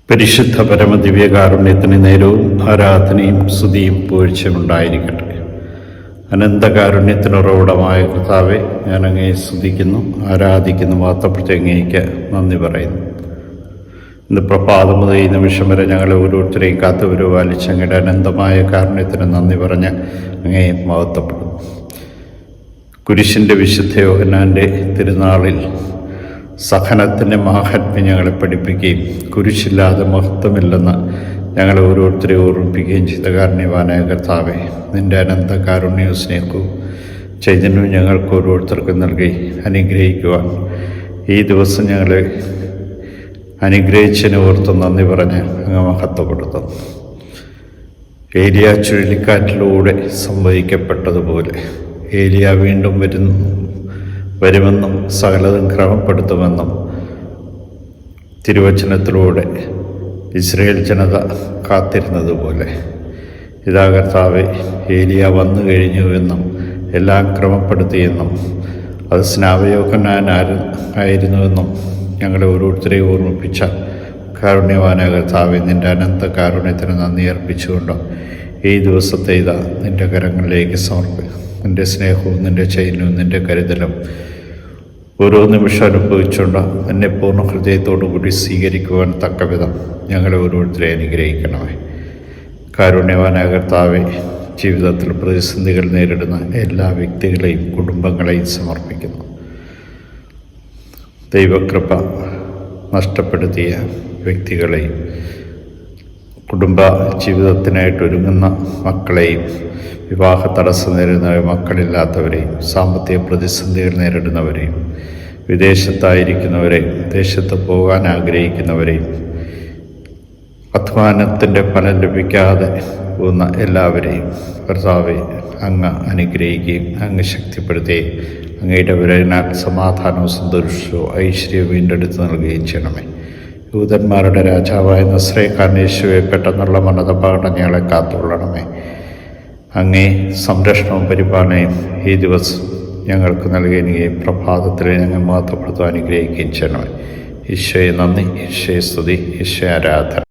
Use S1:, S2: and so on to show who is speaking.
S1: പരിശുദ്ധ പരമദിവ്യകാരുണ്യത്തിന് നേരവും ആരാധനയും സ്തുതിയും പുകഴ്ചയും ഉണ്ടായിരിക്കട്ടെ. അനന്തകാരുണ്യത്തിനുറവിടമായ കർത്താവെ, ഞാൻ അങ്ങയെ സ്തുതിക്കുന്നു, ആരാധിക്കുന്നു, വാർത്തപ്പെടുത്തി അങ്ങേക്ക് നന്ദി പറയുന്നു. ഇന്ന് പ്രഭാതം മുതൽ ഈ നിമിഷം വരെ ഞങ്ങളെ ഓരോരുത്തരെയും കാത്തുപരിപാലിച്ച് അങ്ങയുടെ അനന്തമായ കാരുണ്യത്തിന് നന്ദി പറഞ്ഞ് അങ്ങയെ മഹത്വപ്പെടുന്നു. കുരിശിൻ്റെ വിശുദ്ധ യോഹന്നാൻ്റെ തിരുനാളിൽ സഹനത്തിൻ്റെ മാഹാത്മ്യം ഞങ്ങളെ പഠിപ്പിക്കുകയും കുരിശില്ലാതെ മഹത്വമില്ലെന്ന് ഞങ്ങളെ ഓരോരുത്തരെ ഓർമ്മിപ്പിക്കുകയും ചെയ്ത കാരുണ്യവാനായ കർത്താവെ, നിൻ്റെ അനന്ത കാരുണ്യവും സ്നേഹവും ചൈതന്യവും ഞങ്ങൾക്ക് ഓരോരുത്തർക്കും നൽകി അനുഗ്രഹിക്കുവാൻ ഈ ദിവസം ഞങ്ങളെ അനുഗ്രഹിച്ചതിനെ ഓർത്ത് നന്ദി പറഞ്ഞ് അങ്ങ് മഹത്വപ്പെടുത്തുന്നു. ഏലിയ ചുഴലിക്കാറ്റിലൂടെ സംഭവിക്കപ്പെട്ടതുപോലെ ഏലിയ വീണ്ടും വരുമെന്നും സകലതും ക്രമപ്പെടുത്തുമെന്നും തിരുവചനത്തിലൂടെ ഇസ്രയേൽ ജനത കാത്തിരുന്നതുപോലെ ഇതാ കർത്താവെ, ഏലിയ വന്നു കഴിഞ്ഞുവെന്നും എല്ലാം ക്രമപ്പെടുത്തിയെന്നും അത് സ്നാപയോഹന്നാൻ ആയിരുന്നുവെന്നും ഞങ്ങളെ ഓരോരുത്തരെയും ഓർമ്മിപ്പിച്ച കാരുണ്യവാനായ കർത്താവെ, നിൻ്റെ അനന്ത കാരുണ്യത്തിന് നന്ദി അർപ്പിച്ചുകൊണ്ട് ഈ ദിവസത്തെ ഇതാ നിൻ്റെ കരങ്ങളിലേക്ക് സമർപ്പിക്കും. നിൻ്റെ സ്നേഹവും നിൻ്റെ ചൈതന്യവും നിൻ്റെ കരുതലും ഓരോ നിമിഷം അനുഭവിച്ചുകൊണ്ട് എന്നെ പൂർണ്ണ ഹൃദയത്തോടു കൂടി സ്വീകരിക്കുവാൻ തക്കവിധം ഞങ്ങളെ ഓരോരുത്തരെ അനുഗ്രഹിക്കണമേ. കാരുണ്യവാനായ കർത്താവെ, ജീവിതത്തിൽ പ്രതിസന്ധികൾ നേരിടുന്ന എല്ലാ വ്യക്തികളെയും കുടുംബങ്ങളെയും സമർപ്പിക്കുന്നു. ദൈവകൃപ നഷ്ടപ്പെടുത്തിയ വ്യക്തികളെയും കുടുംബ ജീവിതത്തിനായിട്ടൊരുങ്ങുന്ന മക്കളെയും വിവാഹ തടസ്സം നേരിടുന്ന മക്കളില്ലാത്തവരെയും സാമ്പത്തിക പ്രതിസന്ധികൾ നേരിടുന്നവരെയും വിദേശത്തായിരിക്കുന്നവരെയും വിദേശത്ത് പോകാൻ ആഗ്രഹിക്കുന്നവരെയും അധ്വാനത്തിൻ്റെ ഫലം ലഭിക്കാതെ പോകുന്ന എല്ലാവരെയും കർത്താവെ അങ്ങ് അനുഗ്രഹിക്കുകയും അങ്ങ് ശക്തിപ്പെടുത്തുകയും അങ്ങയുടെ വിരനാൽ സമാധാനവും സന്തോഷവും ഐശ്വര്യവും വീണ്ടെടുത്ത് നൽകുകയും ചെയ്യണമേ. യൂതന്മാരുടെ രാജാവായ നസ്രേക്കാരൻ യേശുവെ, പെട്ടെന്നുള്ള മരണപാഠം ഞങ്ങളെ കാത്തുകൊള്ളണമേ. അങ്ങേ സംരക്ഷണവും പരിപാലനയും ഈ ദിവസം ഞങ്ങൾക്ക് നൽകുകയും പ്രഭാതത്തിൽ ഞങ്ങൾ മഹത്വപ്പെടുത്താൻ അനുഗ്രഹിക്കുകയും ചെയ്യണമേ. ഈശോയെ നന്ദി, ഈശോയെ സ്തുതി, ഈശോയെ ആരാധന.